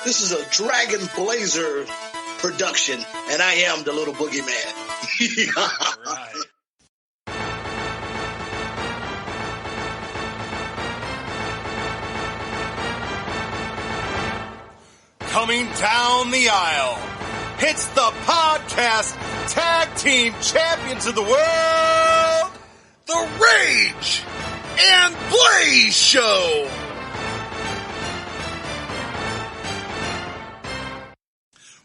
This is a Dragon Blazer production, and I am the little boogeyman. All right. Coming down the aisle, it's the podcast tag team champions of the world, the Rage and Blaze Show.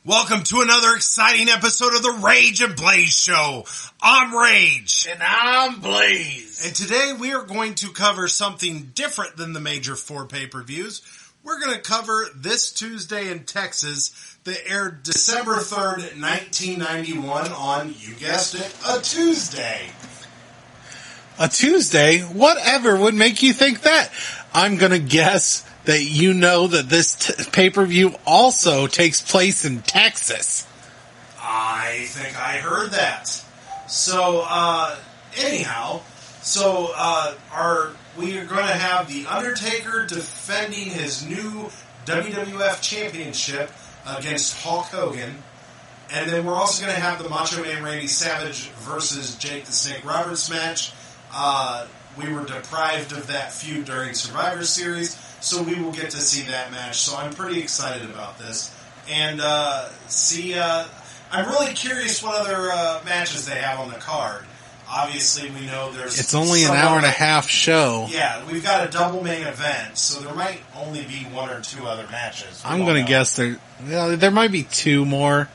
Welcome to another exciting episode of the Rage and Blaze Show. I'm Rage. And I'm Blaze. And today we are going to cover something different than the major 4 pay-per-views. We're going to cover this Tuesday in Texas that aired December 3rd, 1991 on, you guessed it, a Tuesday. A Tuesday? Whatever would make you think that? I'm going to guess that you know that this pay-per-view also takes place in Texas. I think I heard that. So, anyhow, we are going to have The Undertaker defending his new WWF Championship against Hulk Hogan. And then we're also going to have the Macho Man Randy Savage versus Jake the Snake Roberts match. We were deprived of that feud during Survivor Series, so we will get to see that match. So I'm pretty excited about this. And I'm really curious what other matches they have on the card. Obviously, we know there's... It's only an hour and a half show. Yeah, we've got a double main event, so there might only be 1 or 2 other matches. I'm going to guess there might be 2 more,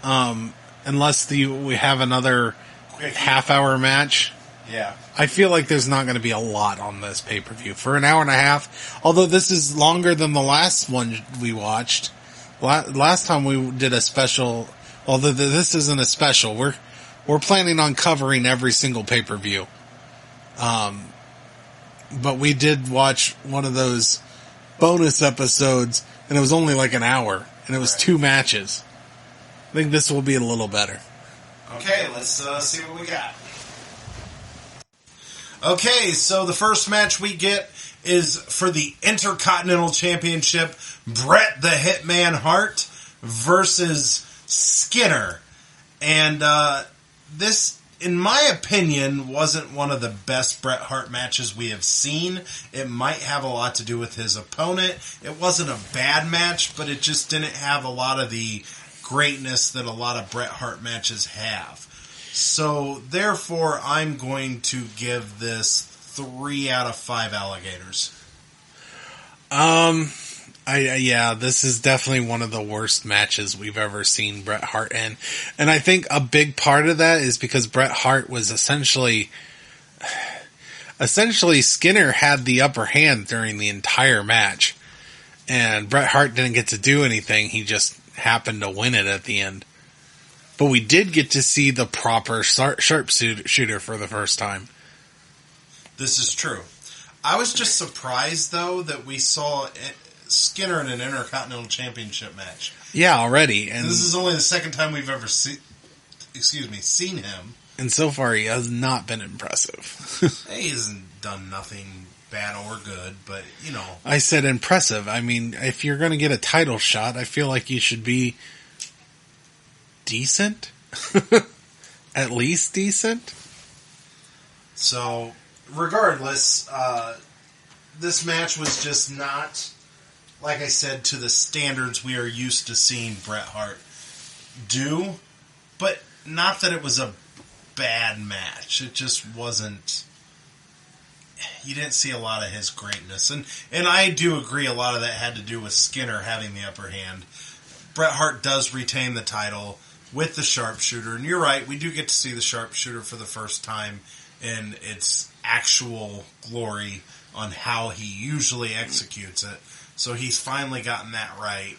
unless we have another half-hour match. Yeah. I feel like there's not going to be a lot on this pay-per-view. For an hour and a half, although this is longer than the last one we watched. Last time we did a special, although this isn't a special, we're planning on covering every single pay-per-view. But we did watch one of those bonus episodes, and it was only like an hour, and it was 2 matches. I think this will be a little better. Okay, let's see what we got. Okay, so the first match we get is for the Intercontinental Championship, Bret the Hitman Hart versus Skinner. And this, in my opinion, wasn't one of the best Bret Hart matches we have seen. It might have a lot to do with his opponent. It wasn't a bad match, but it just didn't have a lot of the greatness that a lot of Bret Hart matches have. So, therefore, I'm going to give this 3 out of 5 alligators. Yeah, this is definitely one of the worst matches we've ever seen Bret Hart in. And I think a big part of that is because Bret Hart was essentially Skinner had the upper hand during the entire match. And Bret Hart didn't get to do anything. He just happened to win it at the end. But we did get to see the proper sharpshooter for the first time. This is true. I was just surprised, though, that we saw Skinner in an Intercontinental Championship match. Yeah, already. And this is only the second time we've ever seen him. And so far, he has not been impressive. He hasn't done nothing bad or good, but, you know. I said impressive. I mean, if you're going to get a title shot, I feel like you should be decent. At least decent. So, regardless, this match was just not, like I said, to the standards we are used to seeing Bret Hart do. But not that it was a bad match. It just wasn't. You didn't see a lot of his greatness. And I do agree a lot of that had to do with Skinner having the upper hand. Bret Hart does retain the title with the sharpshooter. And you're right, we do get to see the sharpshooter for the first time in its actual glory on how he usually executes it. So he's finally gotten that right.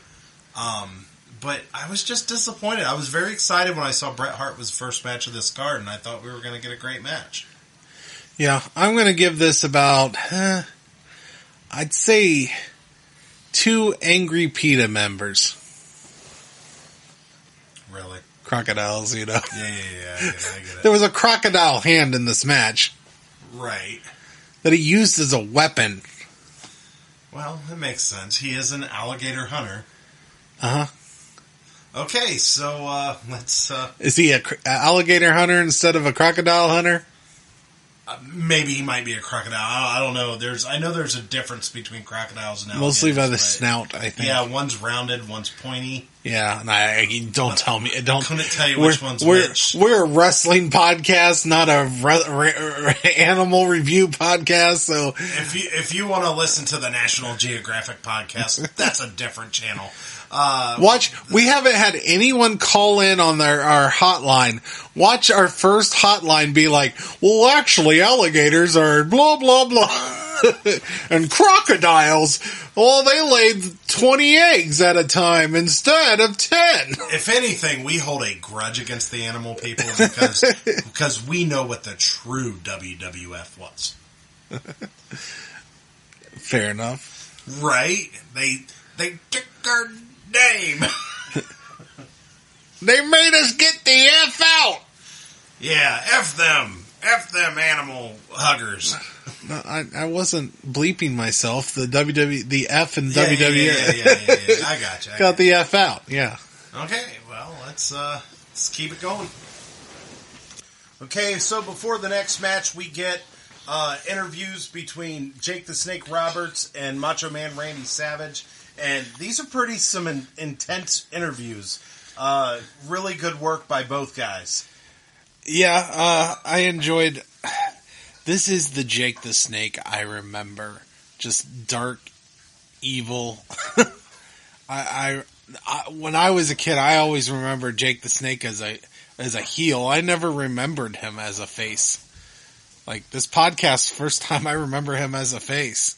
But I was just disappointed. I was very excited when I saw Bret Hart was the first match of this card, and I thought we were going to get a great match. Yeah, I'm going to give this about, I'd say, 2 Angry PETA members. Really? Crocodiles, you know. Yeah, I get it. There was a crocodile hand in this match. Right. That he used as a weapon. Well, it makes sense. He is an alligator hunter. Uh-huh. Okay, so let's... Is he a alligator hunter instead of a crocodile hunter? Maybe he might be a crocodile. I don't know. I know there's a difference between crocodiles and alligators. Mostly by the snout, I think. Yeah, one's rounded, one's pointy. Yeah, and don't tell me. Couldn't tell you which one's which. We're a wrestling podcast, not a animal review podcast. So if you want to listen to the National Geographic podcast, that's a different channel. Watch. We haven't had anyone call in on our hotline. Watch our first hotline be like, well, actually, alligators are blah, blah, blah. And crocodiles, well, they laid 20 eggs at a time instead of 10. If anything, we hold a grudge against the animal people because we know what the true WWF was. Fair enough. Right? They took our name. They made us get the F out. Yeah, F them. F them animal huggers. No, I wasn't bleeping myself. The the F and Yeah, WWE. Yeah. I got you. Got the F out. Yeah. Okay, well, let's keep it going. Okay, so before the next match, we get interviews between Jake the Snake Roberts and Macho Man Randy Savage, and these are some intense interviews. Really good work by both guys. Yeah, I enjoyed. This is the Jake the Snake I remember. Just dark, evil. I when I was a kid, I always remembered Jake the Snake as a heel. I never remembered him as a face. Like this podcast, first time I remember him as a face.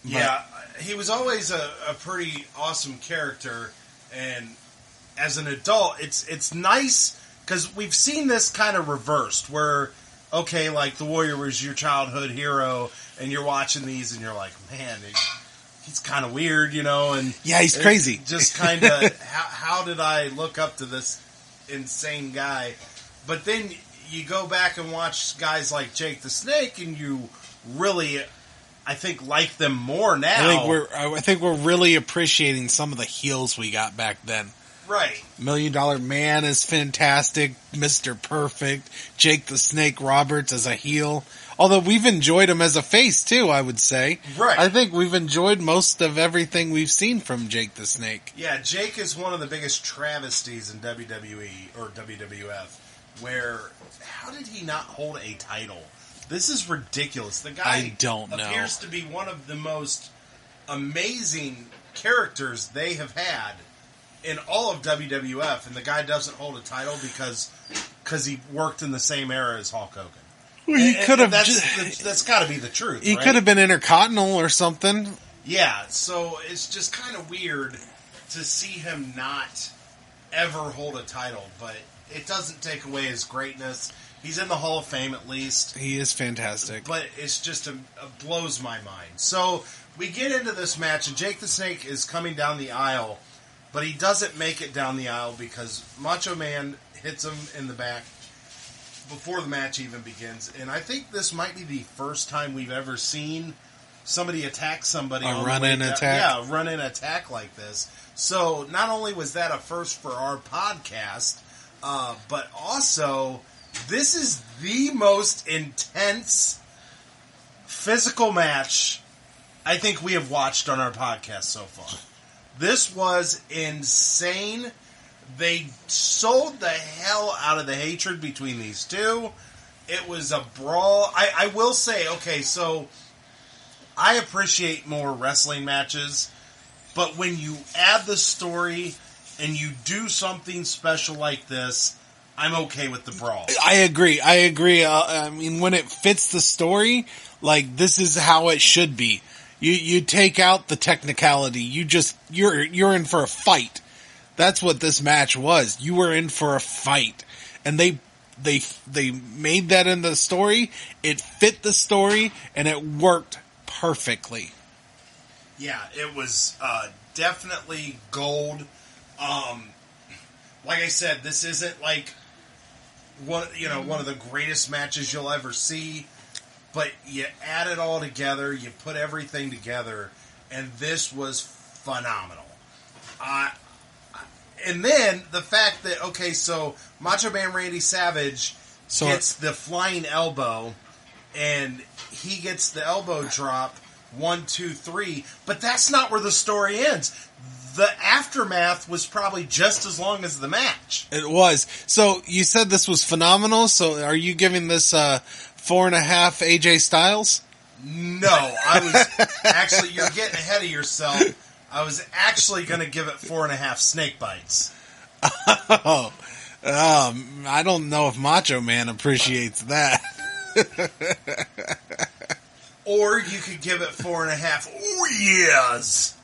But, yeah, he was always a pretty awesome character, and as an adult, it's nice because we've seen this kind of reversed where, okay, like the Warrior was your childhood hero, and you're watching these and you're like, man, he's kind of weird, you know, and yeah, he's crazy. Just kind of, how did I look up to this insane guy? But then you go back and watch guys like Jake the Snake, and you really, I think, like them more now. I think we're really appreciating some of the heels we got back then. Right. $1 Million Man is fantastic. Mr. Perfect. Jake the Snake Roberts as a heel. Although we've enjoyed him as a face too, I would say. Right. I think we've enjoyed most of everything we've seen from Jake the Snake. Yeah, Jake is one of the biggest travesties in WWE or WWF. Where, how did he not hold a title? This is ridiculous. The guy appears to be one of the most amazing characters they have had in all of WWF, and the guy doesn't hold a title because he worked in the same era as Hulk Hogan. Well, he could have. That's got to be the truth. He right? could have been Intercontinental or something. Yeah, so it's just kind of weird to see him not ever hold a title, but it doesn't take away his greatness. He's in the Hall of Fame at least. He is fantastic. But it's just blows my mind. So we get into this match, and Jake the Snake is coming down the aisle, but he doesn't make it down the aisle because Macho Man hits him in the back before the match even begins. And I think this might be the first time we've ever seen somebody attack somebody. A run-in attack? Yeah, a run-in attack like this. So not only was that a first for our podcast, but also this is the most intense physical match I think we have watched on our podcast so far. This was insane. They sold the hell out of the hatred between these two. It was a brawl. I will say, okay, so I appreciate more wrestling matches, but when you add the story and you do something special like this, I'm okay with the brawl. I agree. I mean, when it fits the story, like this is how it should be. You take out the technicality. You're in for a fight. That's what this match was. You were in for a fight, and they made that in the story. It fit the story, and it worked perfectly. Yeah, it was definitely gold. Like I said, this isn't like one of the greatest matches you'll ever see, but you add it all together, you put everything together, and this was phenomenal. And then the fact that, okay, so Macho Man Randy Savage gets the flying elbow, and he gets the elbow drop, 1, 2, 3, but that's not where the story ends. The aftermath was probably just as long as the match. It was. So you said this was phenomenal, so are you giving this 4.5 AJ Styles? No, I was actually, you're getting ahead of yourself. I was actually going to give it 4.5 snake bites. Oh, I don't know if Macho Man appreciates that. Or you could give it 4.5. Oh, yes.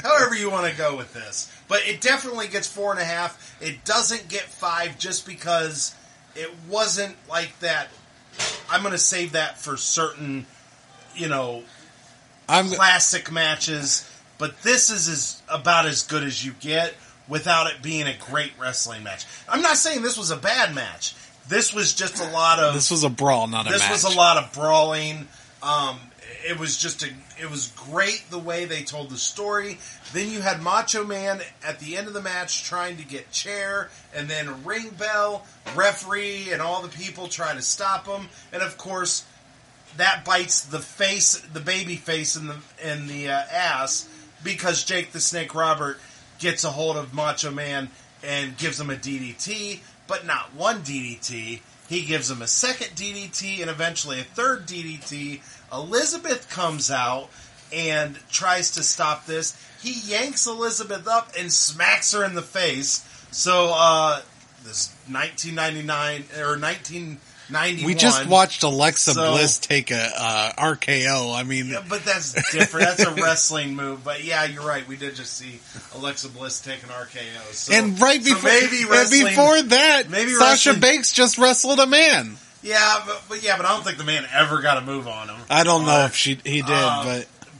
However you want to go with this. But it definitely gets 4.5. It doesn't get 5 just because it wasn't like that. I'm going to save that for certain, classic matches. But this is about as good as you get without it being a great wrestling match. I'm not saying this was a bad match. This was just a lot of... This was a brawl, not a match. This was a lot of brawling. It was great the way they told the story. Then you had Macho Man at the end of the match trying to get chair, and then ring bell, referee, and all the people try to stop him. And of course, that bites the baby face in the ass, because Jake the Snake Robert gets a hold of Macho Man and gives him a DDT, but not one DDT. He gives him a second DDT and eventually a third DDT. Elizabeth comes out and tries to stop this. He yanks Elizabeth up and smacks her in the face. So, this 1999 or 1991. We just watched Alexa Bliss take a RKO. I mean, yeah, but that's different. That's a wrestling move. But yeah, you're right. We did just see Alexa Bliss take an RKO. So, and before that, Sasha Banks just wrestled a man. Yeah, but I don't think the man ever got a move on him. I don't know if he did,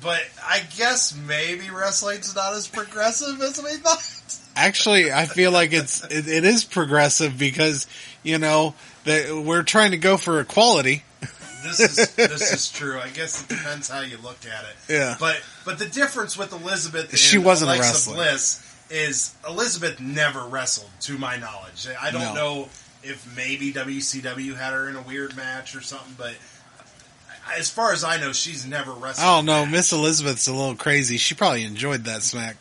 but I guess maybe wrestling's not as progressive as we thought. Actually, I feel like it is progressive because we're trying to go for equality. This is true. I guess it depends how you look at it. Yeah. But the difference with Elizabeth and she wasn't Alexa a wrestler. Bliss is Elizabeth never wrestled, to my knowledge. I don't know if maybe WCW had her in a weird match or something, but as far as I know, she's never wrestled. Oh no, Miss Elizabeth's a little crazy. She probably enjoyed that smack.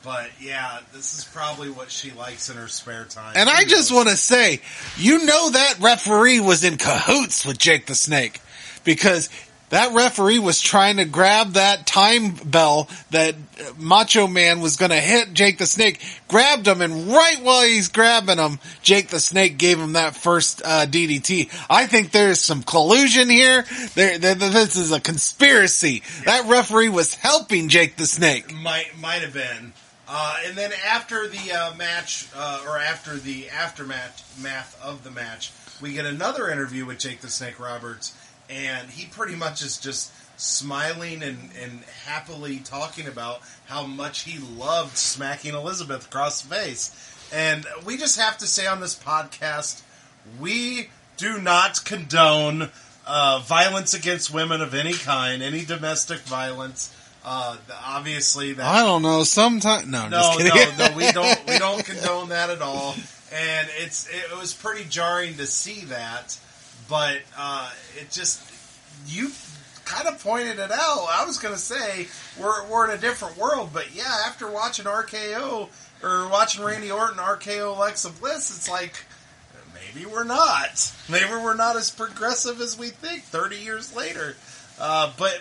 But yeah, this is probably what she likes in her spare time. And I just want to say, that referee was in cahoots with Jake the Snake, because that referee was trying to grab that time bell that Macho Man was going to hit Jake the Snake, grabbed him, and right while he's grabbing him, Jake the Snake gave him that first DDT. I think there's some collusion here. This is a conspiracy. Yeah. That referee was helping Jake the Snake. Might have been. And then after the match, or after the aftermath of the match, we get another interview with Jake the Snake Roberts, and he pretty much is just smiling and happily talking about how much he loved smacking Elizabeth across the face. And we just have to say on this podcast, we do not condone violence against women of any kind, any domestic violence. Obviously, that I don't know. Sometimes no, we don't condone that at all. And it was pretty jarring to see that, but it just, you kind of pointed it out. I was going to say we're in a different world, but yeah, after watching RKO or watching Randy Orton RKO Alexa Bliss, it's like maybe we're not. Maybe we're not as progressive as we think 30 years later. But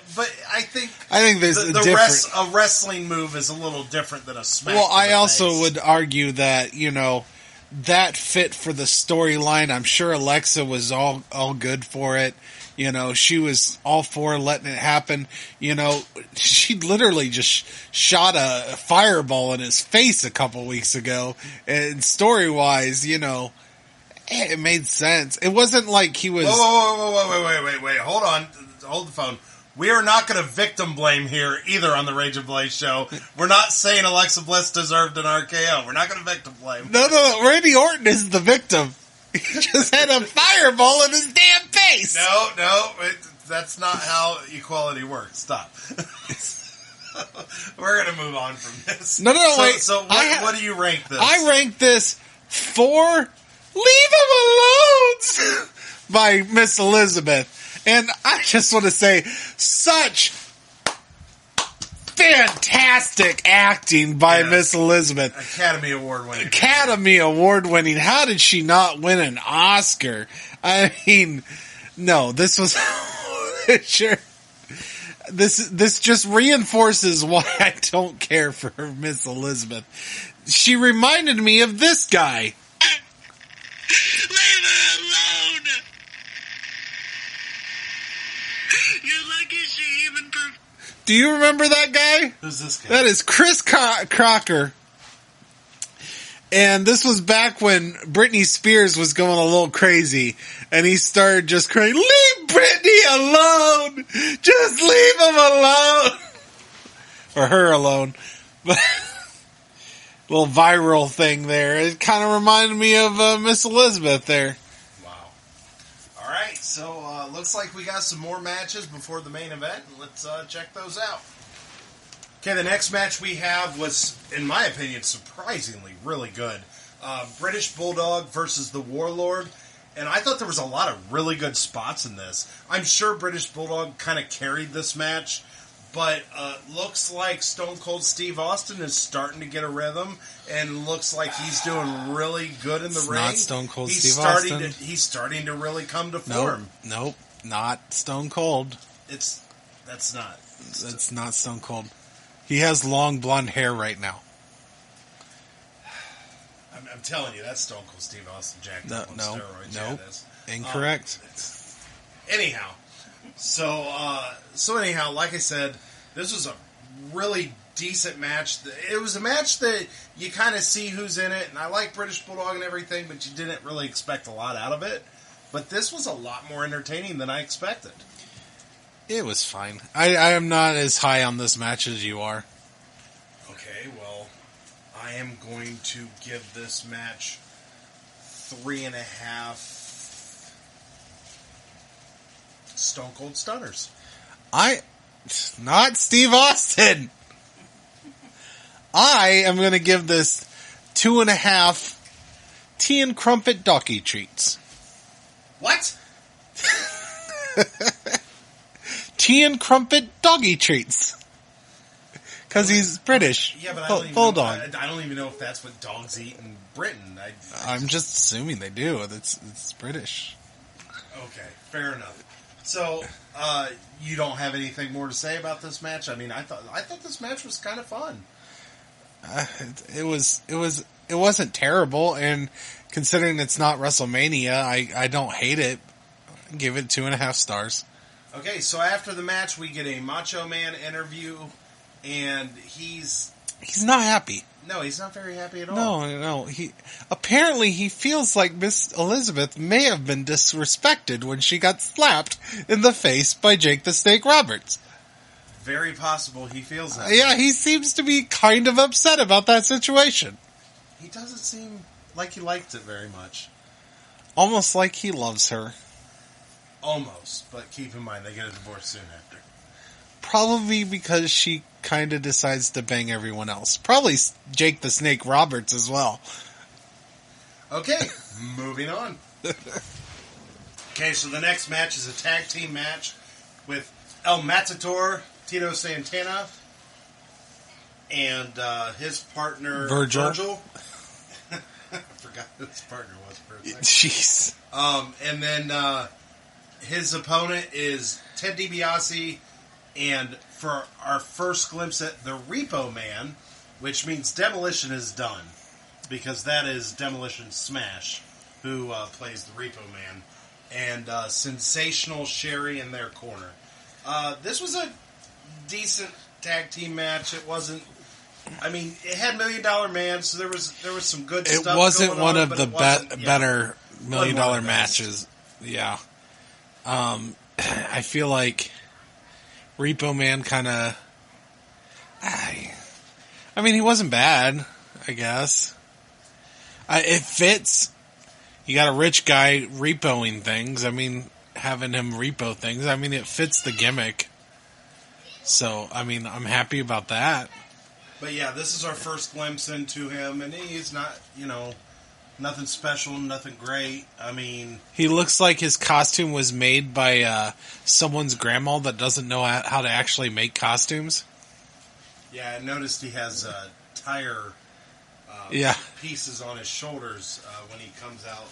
I think there's a wrestling move is a little different than a smack. Well, I also would argue that that fit for the storyline. I'm sure Alexa was all good for it. She was all for letting it happen. She literally just shot a fireball in his face a couple weeks ago. And story-wise, it made sense. It wasn't like he was... Whoa, wait. Hold on. Hold the phone. We are not going to victim blame here either on the Rage and Blaze show. We're not saying Alexa Bliss deserved an RKO. We're not going to victim blame. No. Randy Orton is the victim. He just had a fireball in his damn face. No. That's not how equality works. Stop. We're going to move on from this. No, wait. So what do you rank this? I rank this 4 Leave Him Alone by Miss Elizabeth. And I just want to say, such fantastic acting by Miss Elizabeth. Academy Award winning. Academy Award winning. How did she not win an Oscar? I mean, no, this was sure. This just reinforces why I don't care for Miss Elizabeth. She reminded me of this guy. Leave her alone! You're lucky she even... Do you remember that guy? Who's this guy? That is Chris Crocker. And this was back when Britney Spears was going a little crazy. And he started just crying, leave Britney alone! Just leave him alone! Or her alone. But little viral thing there. It kind of reminded me of Miss Elizabeth there. Wow. All right, so looks like we got some more matches before the main event. Let's check those out. Okay, the next match we have was, in my opinion, surprisingly really good. British Bulldog versus the Warlord. And I thought there was a lot of really good spots in this. I'm sure British Bulldog kind of carried this match. But looks like Stone Cold Steve Austin is starting to get a rhythm. And looks like he's doing really good in the ring. Not Stone Cold Steve Austin. He's starting to really come to form. Nope. Not Stone Cold. That's not Stone Cold. He has long blonde hair right now. I'm telling you, that's Stone Cold Steve Austin jacked up on steroids. No, yeah, incorrect. Anyhow, so anyhow, like I said, this was a really decent match. It was a match that you kind of see who's in it, and I like British Bulldog and everything, but you didn't really expect a lot out of it. But this was a lot more entertaining than I expected. It was fine. I am not as high on this match as you are. Okay, well, I am going to give this match 3.5 Stone Cold Stunners. Not Steve Austin. I am going to give this 2.5 tea and crumpet doggy treats. What? Tea and crumpet doggy treats. Because he's British. Yeah, but Bulldog. I don't even know if that's what dogs eat in Britain. I'm just assuming they do. It's British. Okay, fair enough. So, you don't have anything more to say about this match? I mean, I thought this match was kind of fun. It wasn't terrible, and considering it's not WrestleMania, I don't hate it. Give it 2.5 stars. Okay, so after the match, we get a Macho Man interview, and he's not happy. No, he's not very happy at all. No. He feels like Miss Elizabeth may have been disrespected when she got slapped in the face by Jake the Snake Roberts. Very possible he feels that. Yeah, he seems to be kind of upset about that situation. He doesn't seem like he liked it very much. Almost like he loves her. Almost, but keep in mind they get a divorce soon after. Probably because she kind of decides to bang everyone else. Probably Jake the Snake Roberts as well. Okay, moving on. Okay, so the next match is a tag team match with El Matador, Tito Santana, and his partner Virgil. I forgot who his partner was for a second. Jeez. And then his opponent is Ted DiBiase, and for our first glimpse at the Repo Man, which means Demolition is done, because that is Demolition Smash, who plays the Repo Man, and Sensational Sherry in their corner. This was a decent tag team match. It wasn't. I mean, it had $1 Million Man, so there was some good stuff. It wasn't going one on, of but the better $1 Million matches. Yeah. I feel like Repo Man kind of. I mean, he wasn't bad, I guess. It fits. You got a rich guy repoing things. I mean, having him repo things. I mean, it fits the gimmick. So, I mean, I'm happy about that. But yeah, this is our first glimpse into him, and he's not, nothing special, nothing great. I mean, He looks like his costume was made by someone's grandma that doesn't know how to actually make costumes. yeah, I noticed he has tire pieces on his shoulders when he comes out.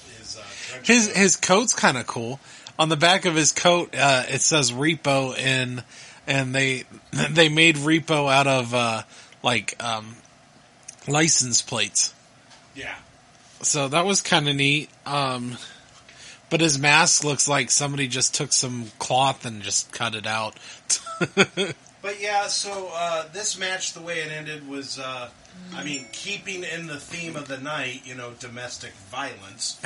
His coat's kind of cool. On the back of his coat, it says Repo, and they made Repo out of license plates. Yeah. So that was kind of neat. But his mask looks like somebody just took some cloth and just cut it out. But yeah, so this match, the way it ended was, keeping in the theme of the night, domestic violence.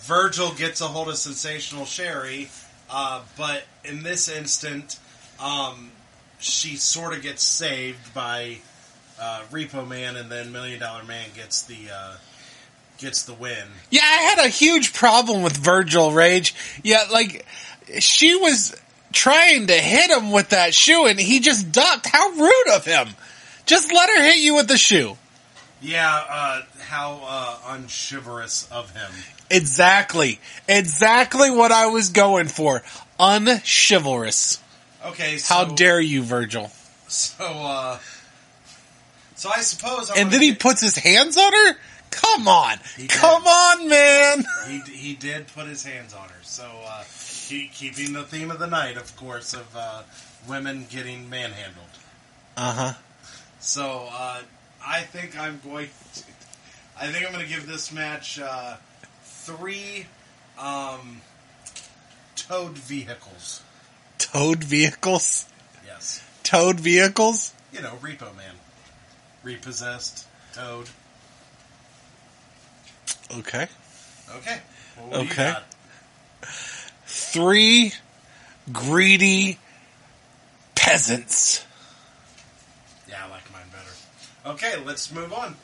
Virgil gets a hold of Sensational Sherry, but in this instant, she sort of gets saved by Repo Man, and then $1 Million Man gets the win. Yeah, I had a huge problem with Virgil, Rage. Yeah, she was trying to hit him with that shoe, and he just ducked. How rude of him. Just let her hit you with the shoe. Yeah, how unchivalrous of him. Exactly. Exactly what I was going for. Unchivalrous. Okay, so... How dare you, Virgil? So I suppose... And then he puts his hands on her? Come on. Come on, man. He did put his hands on her. So, keeping the theme of the night, of course, of women getting manhandled. Uh-huh. So, I think I'm going to give this match 3 towed vehicles. Towed vehicles? Yes. Towed vehicles? Repo Man. Repossessed. Towed. Okay. Okay. Well, what do you got? 3 greedy peasants. Yeah, I like mine better. Okay, let's move on.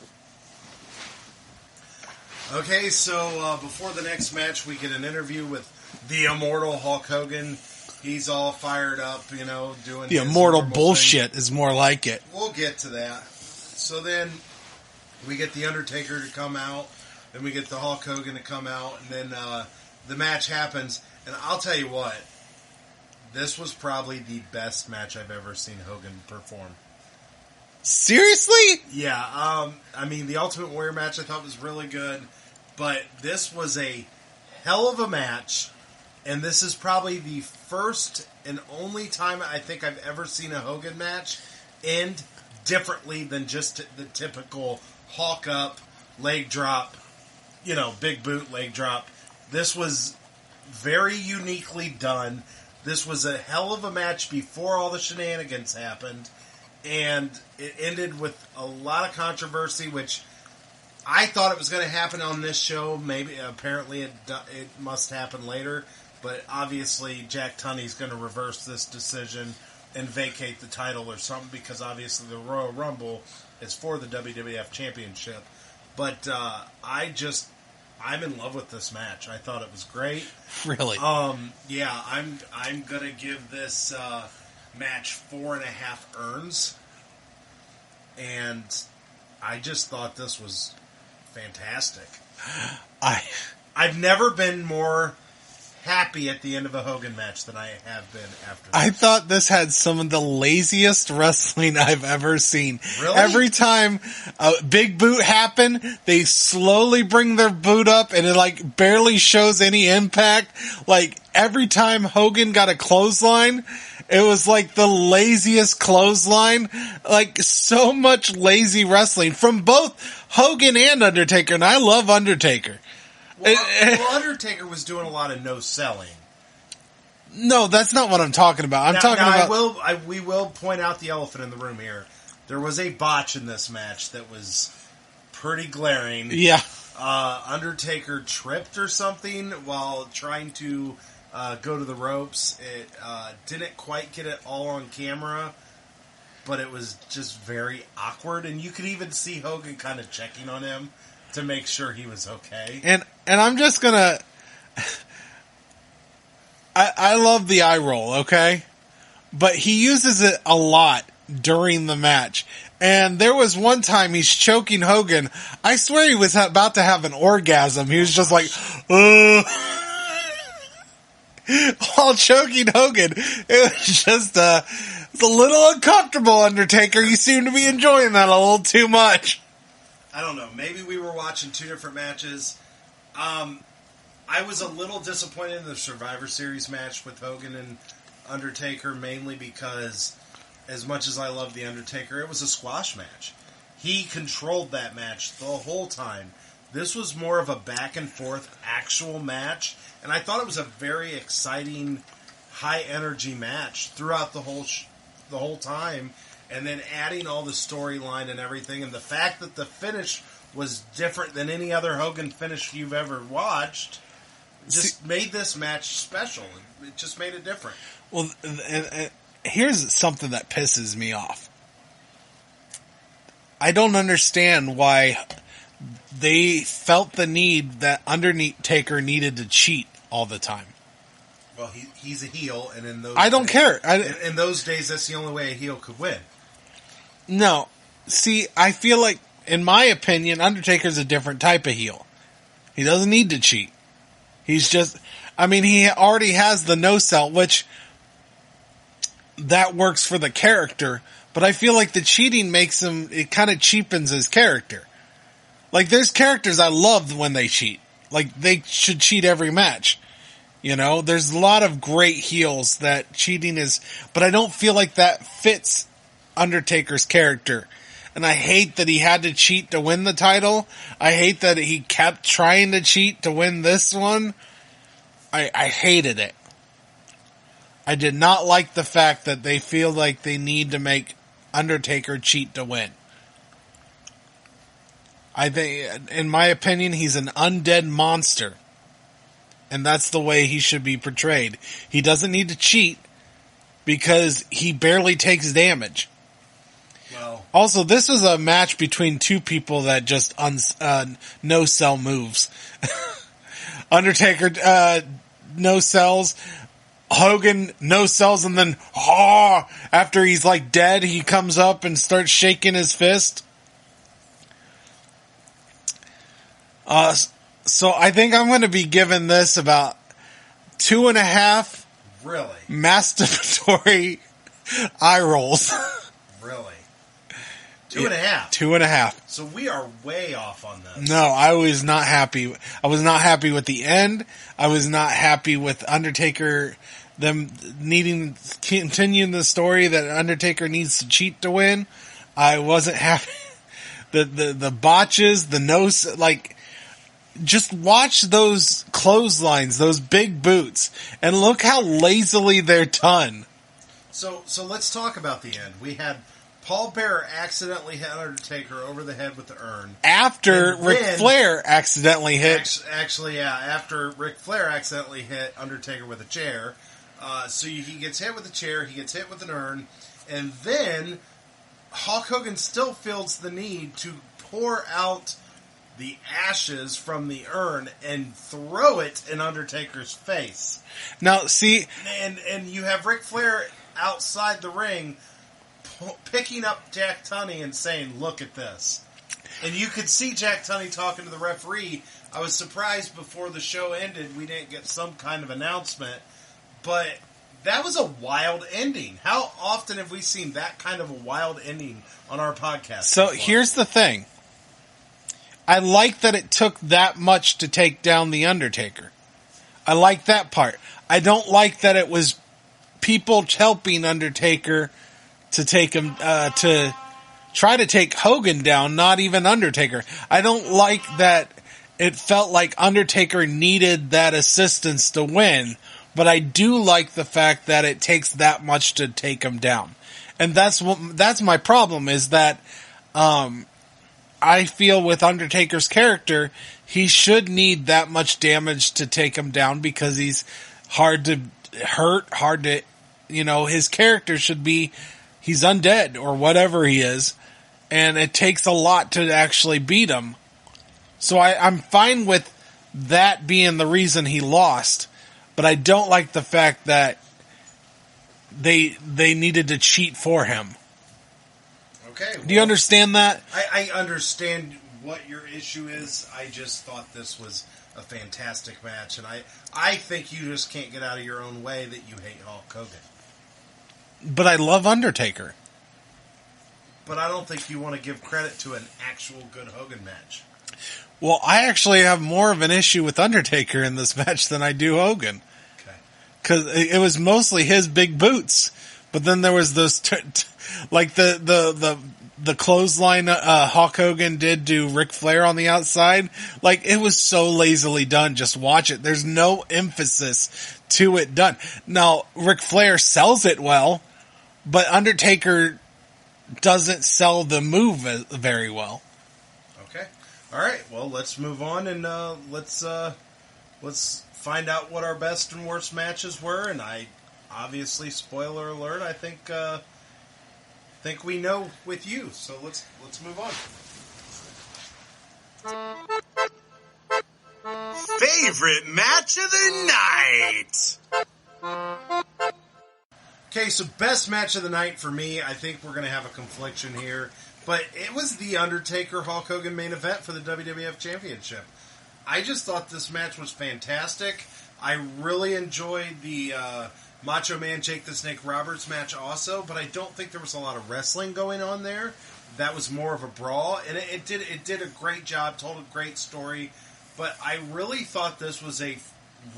Okay, so before the next match, we get an interview with the immortal Hulk Hogan. He's all fired up, doing the immortal bullshit thing. Is more like it. We'll get to that. So then we get the Undertaker to come out. Then we get the Hulk Hogan to come out, and then the match happens. And I'll tell you what, this was probably the best match I've ever seen Hogan perform. Seriously? Yeah. The Ultimate Warrior match I thought was really good, but this was a hell of a match, and this is probably the first and only time I think I've ever seen a Hogan match end differently than just the typical Hulk up, leg drop, big boot, leg drop. This was very uniquely done. This was a hell of a match before all the shenanigans happened, and it ended with a lot of controversy, which I thought it was going to happen on this show. Maybe, apparently it must happen later, but obviously Jack Tunney's going to reverse this decision and vacate the title or something, because obviously the Royal Rumble is for the WWF Championship. But I'm in love with this match. I thought it was great. Really? Yeah, I'm gonna give this match 4.5 urns, and I just thought this was fantastic. I've never been more happy at the end of a Hogan match than I have been after this. I thought this had some of the laziest wrestling I've ever seen. Really? Every time a big boot happened, they slowly bring their boot up and it barely shows any impact. Every time Hogan got a clothesline, it was the laziest clothesline. So much lazy wrestling from both Hogan and Undertaker, and I love Undertaker. Well, Undertaker was doing a lot of no selling. No, that's not what I'm talking about. We will point out the elephant in the room here. There was a botch in this match that was pretty glaring. Yeah. Undertaker tripped or something while trying to go to the ropes. It didn't quite get it all on camera, but it was just very awkward. And you could even see Hogan kind of checking on him to make sure he was okay. And I'm just gonna... I love the eye roll, okay? but he uses it a lot during the match. And there was one time he's choking Hogan. I swear he was about to have an orgasm. He was just like, while choking Hogan. It was just, it's a little uncomfortable, Undertaker. You seem to be enjoying that a little too much. I don't know. Maybe we were watching two different matches. I was a little disappointed in the Survivor Series match with Hogan and Undertaker, mainly because, as much as I love The Undertaker, it was a squash match. He controlled that match the whole time. This was more of a back-and-forth actual match, and I thought it was a very exciting, high-energy match throughout the whole time, and then adding all the storyline and everything, and the fact that the finish was different than any other Hogan finish you've ever watched just made this match special. It just made it different. Well, and here's something that pisses me off. I don't understand why they felt the need that Undertaker needed to cheat all the time. Well, he's a heel, and in those I don't care. In those days, that's the only way a heel could win. No. See, I feel like, in my opinion, Undertaker's a different type of heel. He doesn't need to cheat. He's just, I mean, he already has the no-sell, which that works for the character, but I feel like the cheating makes him, it kind of cheapens his character. Like, there's characters I love when they cheat. Like, they should cheat every match. You know, there's a lot of great heels that cheating is, but I don't feel like that fits Undertaker's character. And I hate that he had to cheat to win the title. I hate that he kept trying to cheat to win this one. I hated it. I did not like the fact that they feel like they need to make Undertaker cheat to win. I think, in my opinion, he's an undead monster. And that's the way he should be portrayed. He doesn't need to cheat because he barely takes damage. Well, also, this was a match between two people that just no-sell moves. Undertaker no-sells. Hogan no-sells, and then after he's like dead, he comes up and starts shaking his fist. So I think I'm going to be giving this about 2.5 really masturbatory eye rolls. Really? 2.5? 2.5. So we are way off on this. No, I was not happy. I was not happy with the end. I was not happy with Undertaker, them continuing the story that Undertaker needs to cheat to win. I wasn't happy. The botches, the nose, like, just watch those clotheslines, those big boots, and look how lazily they're done. So let's talk about the end. We had Paul Bearer accidentally hit Undertaker over the head with the urn. After Ric Flair accidentally hit... Actually, yeah, after Ric Flair accidentally hit Undertaker with a chair. So he gets hit with a chair, he gets hit with an urn, and then Hulk Hogan still feels the need to pour out the ashes from the urn and throw it in Undertaker's face. Now, see... And you have Ric Flair outside the ring picking up Jack Tunney and saying, "Look at this." And you could see Jack Tunney talking to the referee. I was surprised before the show ended we didn't get some kind of announcement, but that was a wild ending. How often have we seen that kind of a wild ending on our podcast? So here's the thing. I like that it took that much to take down The Undertaker. I like that part. I don't like that it was people helping Undertaker to take him, to try to take Hogan down, not even Undertaker. I don't like that it felt like Undertaker needed that assistance to win, but I do like the fact that it takes that much to take him down. And that's my problem, is that, I feel with Undertaker's character, he should need that much damage to take him down because he's hard to hurt, his character should be, he's undead or whatever he is, and it takes a lot to actually beat him. So I'm fine with that being the reason he lost, but I don't like the fact that they needed to cheat for him. Okay. Do you understand that? I understand what your issue is. I just thought this was a fantastic match, and I think you just can't get out of your own way that you hate Hulk Hogan. But I love Undertaker. But I don't think you want to give credit to an actual good Hogan match. Well, I actually have more of an issue with Undertaker in this match than I do Hogan. Okay. Because it was mostly his big boots. But then there was those, like the clothesline Hulk Hogan did to Ric Flair on the outside. Like, it was so lazily done. Just watch it. There's no emphasis to it done. Now, Ric Flair sells it well, but Undertaker doesn't sell the move very well. Okay. All right. Well, let's move on and let's find out what our best and worst matches were. And I obviously, spoiler alert, I think we know with you. So let's move on. Favorite match of the night. Okay, so best match of the night for me, I think we're going to have a confliction here, but it was the Undertaker Hulk Hogan main event for the WWF Championship. I just thought this match was fantastic. I really enjoyed the Macho Man Jake the Snake Roberts match also, but I don't think there was a lot of wrestling going on there. That was more of a brawl, and it did a great job, told a great story, but I really thought this was a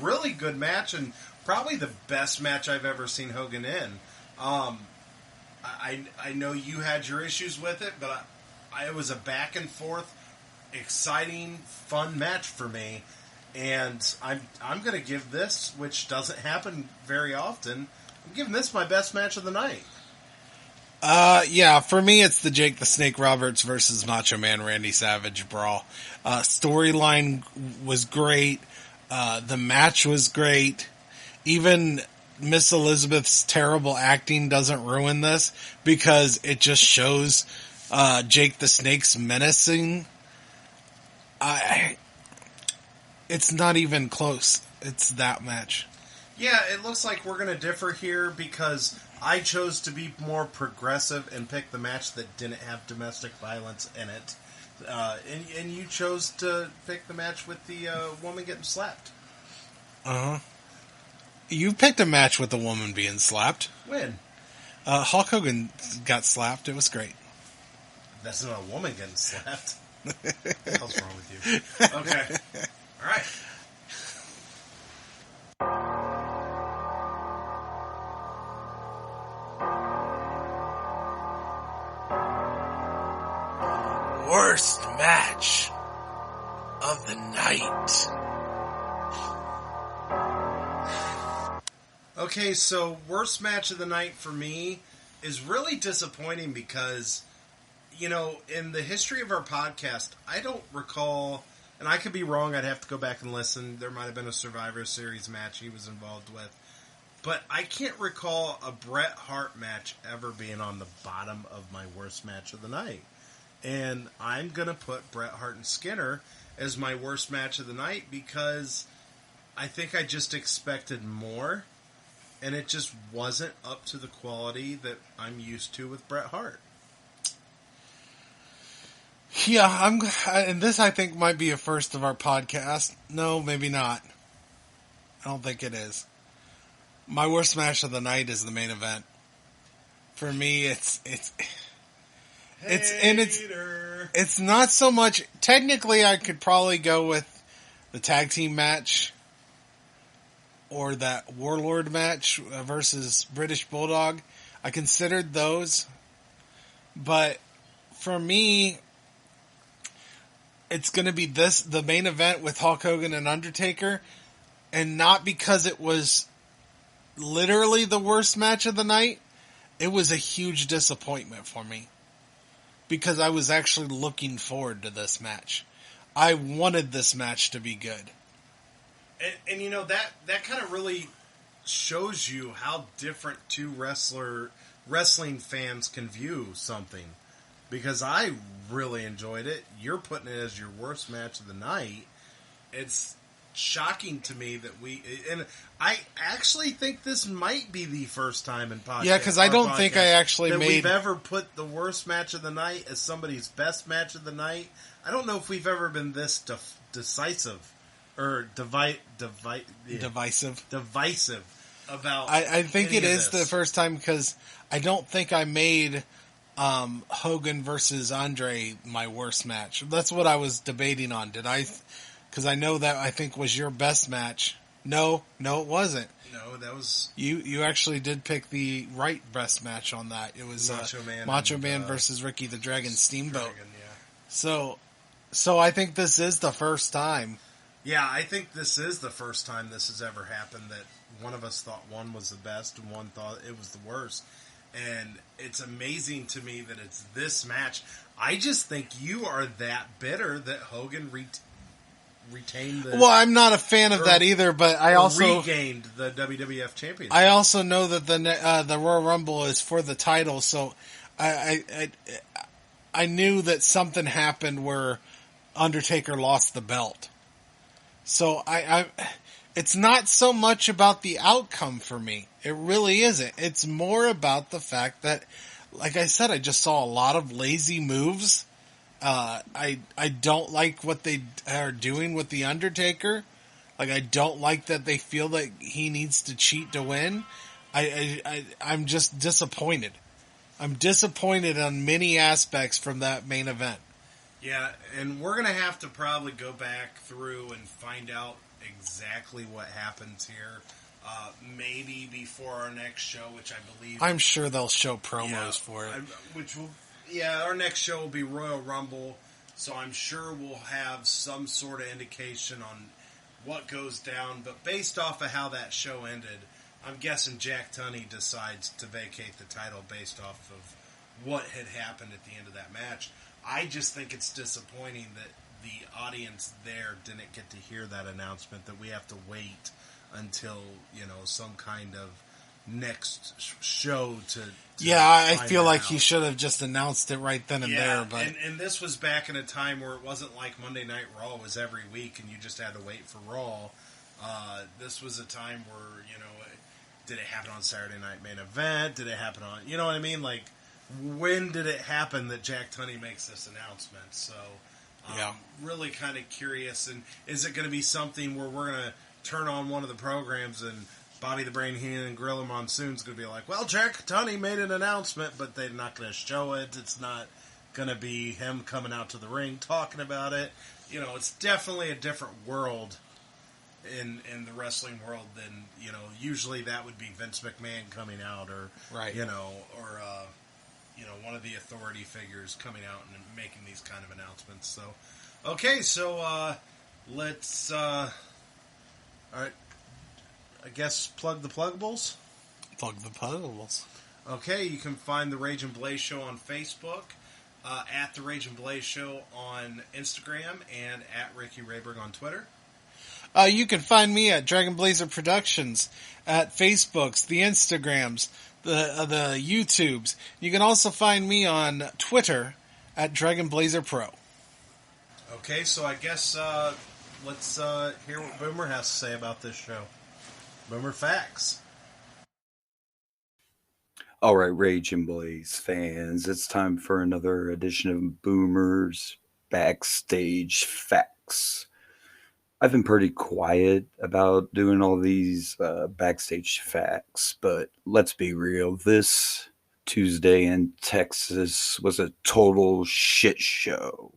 really good match, and probably the best match I've ever seen Hogan in. I know you had your issues with it, but it was a back and forth, exciting, fun match for me. And I'm going to give this, which doesn't happen very often, I'm giving this my best match of the night. Yeah, for me it's the Jake the Snake Roberts versus Macho Man Randy Savage brawl. Storyline was great. The match was great. Even Miss Elizabeth's terrible acting doesn't ruin this because it just shows Jake the Snake's menacing. It's not even close. It's that match. Yeah, it looks like we're going to differ here because I chose to be more progressive and pick the match that didn't have domestic violence in it. And you chose to pick the match with the woman getting slapped. Uh-huh. You picked a match with a woman being slapped. When? Hulk Hogan got slapped. It was great. That's not a woman getting slapped. What the hell's wrong with you? Okay. All right. Worst match of the night. Okay, so worst match of the night for me is really disappointing because, you know, in the history of our podcast, I don't recall, and I could be wrong, I'd have to go back and listen. There might have been a Survivor Series match he was involved with. But I can't recall a Bret Hart match ever being on the bottom of my worst match of the night. And I'm going to put Bret Hart and Skinner as my worst match of the night because I think I just expected more. And it just wasn't up to the quality that I'm used to with Bret Hart. Yeah, and this I think might be a first of our podcast. No, maybe not. I don't think it is. My worst match of the night is the main event. For me, it's not so much. Technically, I could probably go with the tag team match or that Warlord match versus British Bulldog. I considered those, but for me, it's going to be the main event with Hulk Hogan and Undertaker, and not because it was literally the worst match of the night. It was a huge disappointment for me because I was actually looking forward to this match. I wanted this match to be good. And you know, that kind of really shows you how different two wrestling fans can view something. Because I really enjoyed it. You're putting it as your worst match of the night. It's shocking to me that and I actually think this might be the first time in podcast. Yeah, because I don't think I actually that made... we've ever put the worst match of the night as somebody's best match of the night. I don't know if we've ever been this decisive or divisive about. I think it is this. the first time because I don't think I made Hogan versus Andre my worst match. That's what I was debating on. Did I? Because I know that I think was your best match. No, it wasn't. No, that was you. Actually did pick the right best match on that. It was Macho Man versus Ricky the Dragon Steamboat. So I think this is the first time. Yeah, I think this is the first time this has ever happened that one of us thought one was the best and one thought it was the worst. And it's amazing to me that it's this match. I just think you are that bitter that Hogan retained the... Well, I'm not a fan of that either, but I also... regained the WWF Championship. I also know that the Royal Rumble is for the title, so I knew that something happened where Undertaker lost the belt. So it's not so much about the outcome for me. It really isn't. It's more about the fact that, like I said, I just saw a lot of lazy moves. I don't like what they are doing with the Undertaker. Like, I don't like that they feel that he needs to cheat to win. I'm just disappointed. I'm disappointed on many aspects from that main event. Yeah, and we're going to have to probably go back through and find out exactly what happens here. Maybe before our next show, which I believe... I'm sure they'll show promos for it. Our next show will be Royal Rumble, so I'm sure we'll have some sort of indication on what goes down. But based off of how that show ended, I'm guessing Jack Tunney decides to vacate the title based off of what had happened at the end of that match. I just think it's disappointing that the audience there didn't get to hear that announcement, that we have to wait until, some kind of next show to I feel like he should have just announced it right then and there. But and this was back in a time where it wasn't like Monday Night Raw was every week and you just had to wait for Raw. This was a time where, did it happen on Saturday Night Main Event? Did it happen on, you know what I mean? Like, when did it happen that Jack Tunney makes this announcement? So, really kind of curious. And is it going to be something where we're going to turn on one of the programs and Bobby the Brain Heenan and Gorilla Monsoon's going to be like, well, Jack Tunney made an announcement, but they're not going to show it. It's not going to be him coming out to the ring talking about it. It's definitely a different world in the wrestling world than, usually that would be Vince McMahon coming out or, right. One of the authority figures coming out and making these kind of announcements. So, okay, so let's, all right, I guess plug the pluggables? Plug the pluggables. Okay, you can find The Rage and Blaze Show on Facebook, at The Rage and Blaze Show on Instagram, and at Ricky Rayberg on Twitter. You can find me at Dragon Blazer Productions, at Facebooks, the Instagrams, the YouTubes. You can also find me on Twitter at Dragon Blazer Pro. Okay, so I guess let's hear what Boomer has to say about this show. Boomer Facts. All right, Rage and Blaze fans, it's time for another edition of Boomer's Backstage Facts. I've been pretty quiet about doing all these backstage facts, but let's be real. This Tuesday in Texas was a total shit show.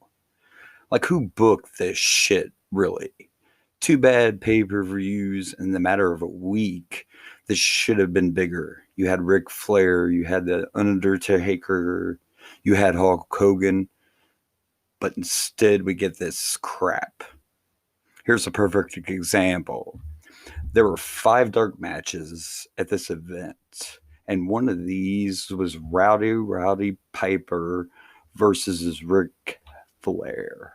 Like, who booked this shit, really? 2 bad pay-per-views in the matter of a week. This should have been bigger. You had Ric Flair, you had the Undertaker, you had Hulk Hogan, but instead we get this crap. Here's a perfect example. There were 5 dark matches at this event, and one of these was Rowdy Piper versus Ric Flair.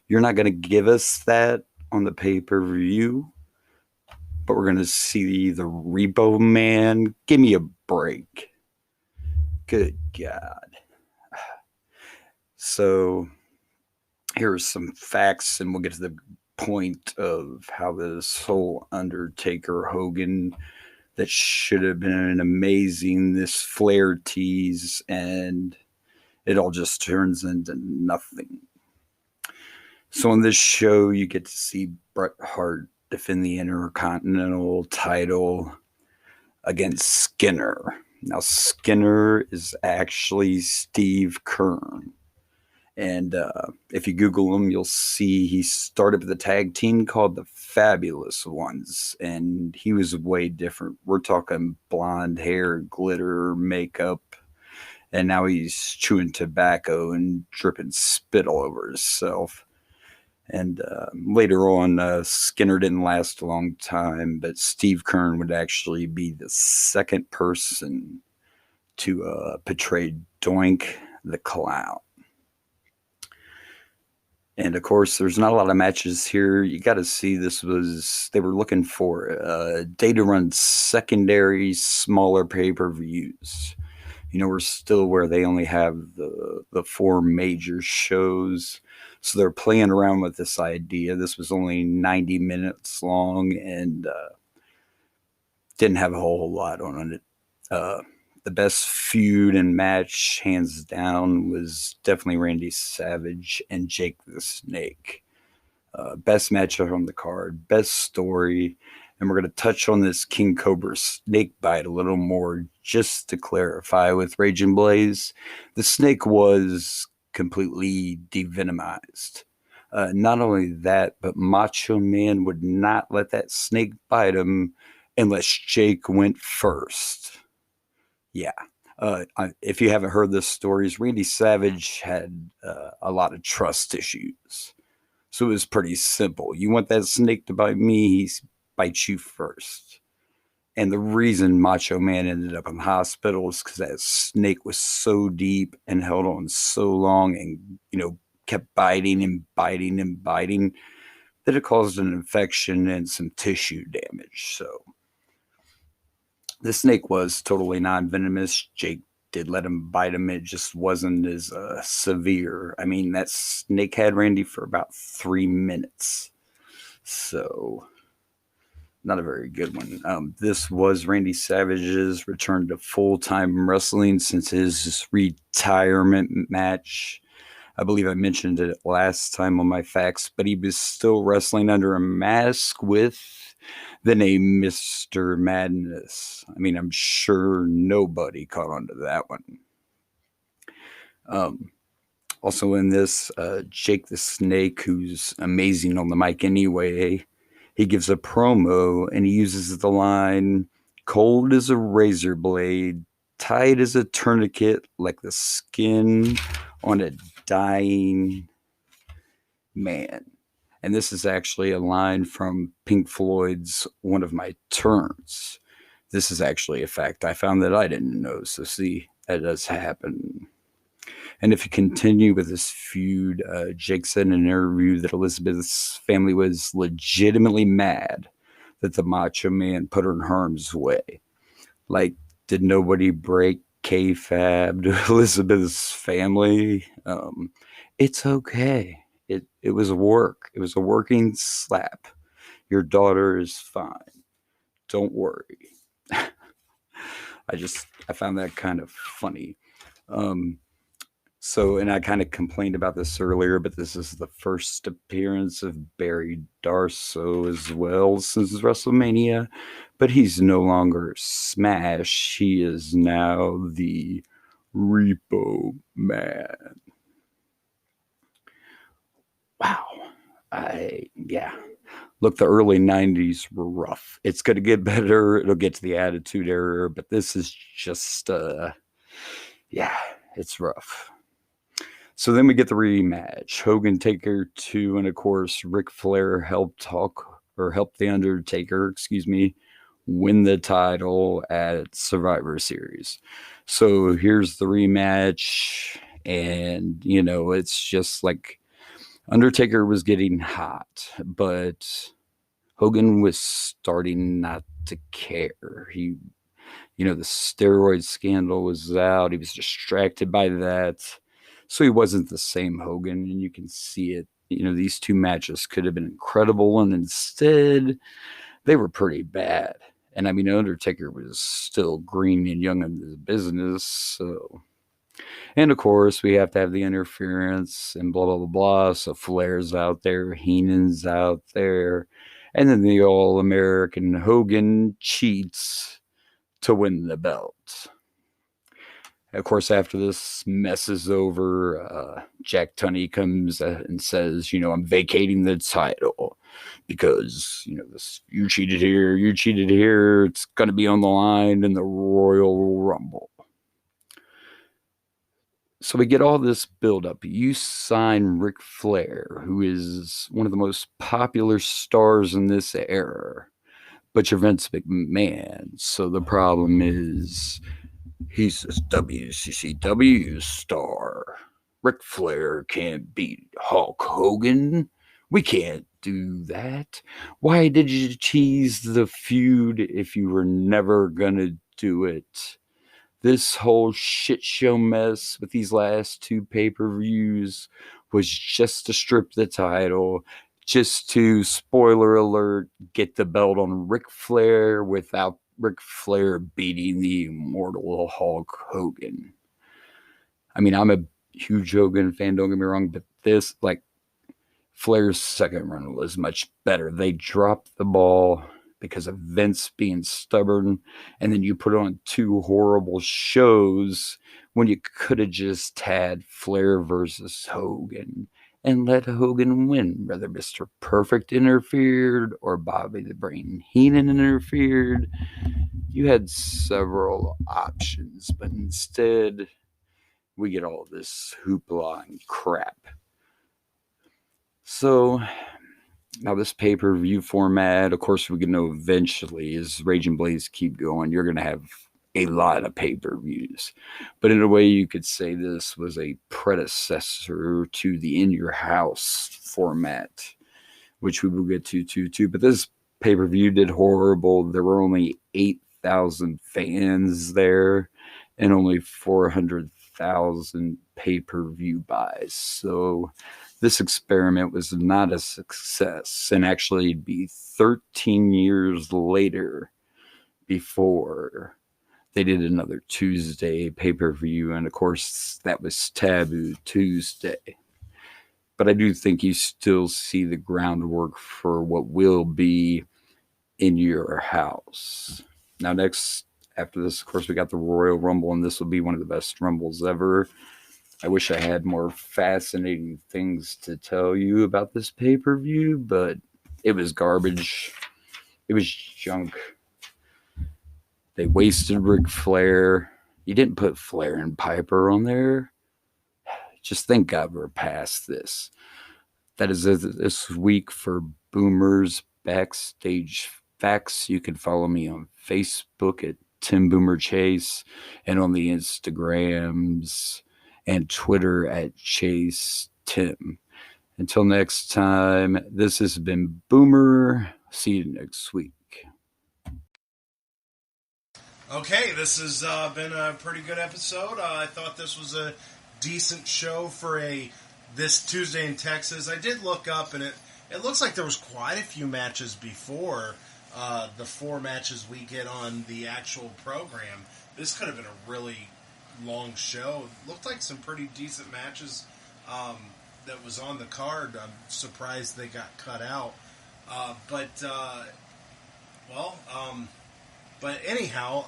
You're not going to give us that on the pay-per-view, but we're going to see the Repo Man. Give me a break. Good God. So, here are some facts, and we'll get to the point of how this whole Undertaker Hogan that should have been amazing, this Flair tease, and it all just turns into nothing. So on this show, you get to see Bret Hart defend the Intercontinental title against Skinner. Now, Skinner is actually Steve Keirn. And if you Google him, you'll see he started with a tag team called the Fabulous Ones. And he was way different. We're talking blonde hair, glitter, makeup. And now he's chewing tobacco and dripping spit all over himself. And later on, Skinner didn't last a long time, but Steve Keirn would actually be the second person to portray Doink the Clown. And of course, there's not a lot of matches here. You got to see they were looking for a day to run secondary, smaller pay-per-views. We're still where they only have the 4 major shows. So they're playing around with this idea. This was only 90 minutes long and didn't have a whole lot on it. The best feud and match, hands down, was definitely Randy Savage and Jake the Snake. Best match on the card, best story. And we're going to touch on this King Cobra snake bite a little more just to clarify with Raging Blaze. The snake was completely devenomized. Not only that, but Macho Man would not let that snake bite him unless Jake went first. Yeah. If you haven't heard the stories, Randy Savage had a lot of trust issues. So it was pretty simple. You want that snake to bite me, he bites you first. And the reason Macho Man ended up in the hospital is because that snake was so deep and held on so long and, kept biting and biting and biting that it caused an infection and some tissue damage. So the snake was totally non-venomous. Jake did let him bite him. It just wasn't as severe. I mean, that snake had Randy for about 3 minutes. So not a very good one. This was Randy Savage's return to full-time wrestling since his retirement match. I believe I mentioned it last time on my facts, but he was still wrestling under a mask with the name Mr. Madness. I mean, I'm sure nobody caught on to that one. Also in this, Jake the Snake, who's amazing on the mic anyway, he gives a promo and he uses the line, "Cold as a razor blade, tight as a tourniquet, like the skin on a dying man." And this is actually a line from Pink Floyd's One of My Turns. This is actually a fact I found that I didn't know. So see, that does happen. And if you continue with this feud, Jake said in an interview that Elizabeth's family was legitimately mad that the Macho Man put her in harm's way. Like, did nobody break kayfabe to Elizabeth's family? It's okay. It was work. It was a working slap. Your daughter is fine. Don't worry. I found that kind of funny. And I kind of complained about this earlier, but this is the first appearance of Barry Darso as well since WrestleMania. But he's no longer Smash. He is now the Repo Man. Wow. Look, the early 90s were rough. It's going to get better. It'll get to the Attitude Era, but this is just, it's rough. So then we get the rematch. Hogan Taker 2, and of course, Ric Flair helped the Undertaker, win the title at Survivor Series. So here's the rematch, and, it's just like Undertaker was getting hot, but Hogan was starting not to care. The steroid scandal was out. He was distracted by that. So he wasn't the same Hogan, and you can see it these two matches could have been incredible, and instead they were pretty bad. And I mean, Undertaker was still green and young in the business, so. And of course, we have to have the interference and blah, blah, blah, blah. So Flair's out there, Heenan's out there. And then the All American Hogan cheats to win the belt. Of course, after this mess is over, Jack Tunney comes and says, I'm vacating the title because, you cheated here. It's going to be on the line in the Royal Rumble. So we get all this buildup. You sign Ric Flair, who is one of the most popular stars in this era, but you're Vince McMahon. So the problem is he's this WCCW star. Ric Flair can't beat Hulk Hogan. We can't do that. Why did you tease the feud if you were never going to do it? This whole shit show mess with these last two pay-per-views was just to strip the title, just to, spoiler alert, get the belt on Ric Flair without Ric Flair beating the immortal Hulk Hogan. I mean, I'm a huge Hogan fan, don't get me wrong, but this, Flair's second run was much better. They dropped the ball because of Vince being stubborn, and then you put on two horrible shows when you could have just had Flair versus Hogan and let Hogan win. Whether Mr. Perfect interfered or Bobby the Brain Heenan interfered, you had several options, but instead we get all this hoopla and crap. So now this pay-per-view format, of course, we can know eventually as Raging Blaze keep going, you're going to have a lot of pay-per-views. But in a way, you could say this was a predecessor to the In Your House format, which we will get to too. But this pay-per-view did horrible. There were only 8,000 fans there and only 400,000 pay-per-view buys. So this experiment was not a success, and actually it'd be 13 years later before they did another Tuesday pay-per-view, and of course that was Taboo Tuesday. But I do think you still see the groundwork for what will be In Your House. Now next, after this, of course, we got the Royal Rumble, and this will be one of the best Rumbles ever. I wish I had more fascinating things to tell you about this pay-per-view, but it was garbage. It was junk. They wasted Ric Flair. You didn't put Flair and Piper on there. Just thank God we're past this. That is this week for Boomers Backstage Facts. You can follow me on Facebook at Tim Boomer Chase and on the Instagrams and Twitter at Chase Tim. Until next time, this has been Boomer. See you next week. Okay, this has been a pretty good episode. I thought this was a decent show for this Tuesday in Texas. I did look up, and it looks like there was quite a few matches before the 4 matches we get on the actual program. This could have been a really long show. It looked like some pretty decent matches that was on the card. I'm surprised they got cut out. But anyhow,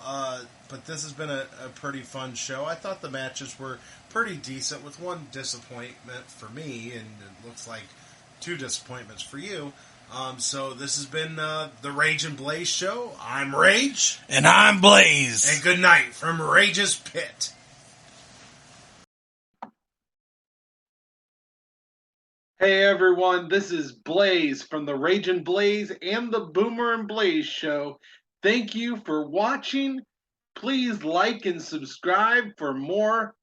but this has been a pretty fun show. I thought the matches were pretty decent, with one disappointment for me, and it looks like 2 disappointments for you. So this has been the Rage and Blaze Show. I'm Rage. And I'm Blaze. And good night from Rage's Pit. Hey everyone, this is Blaze from the Rage and Blaze and the Boomer and Blaze Show. Thank you for watching. Please like and subscribe for more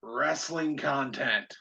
wrestling content.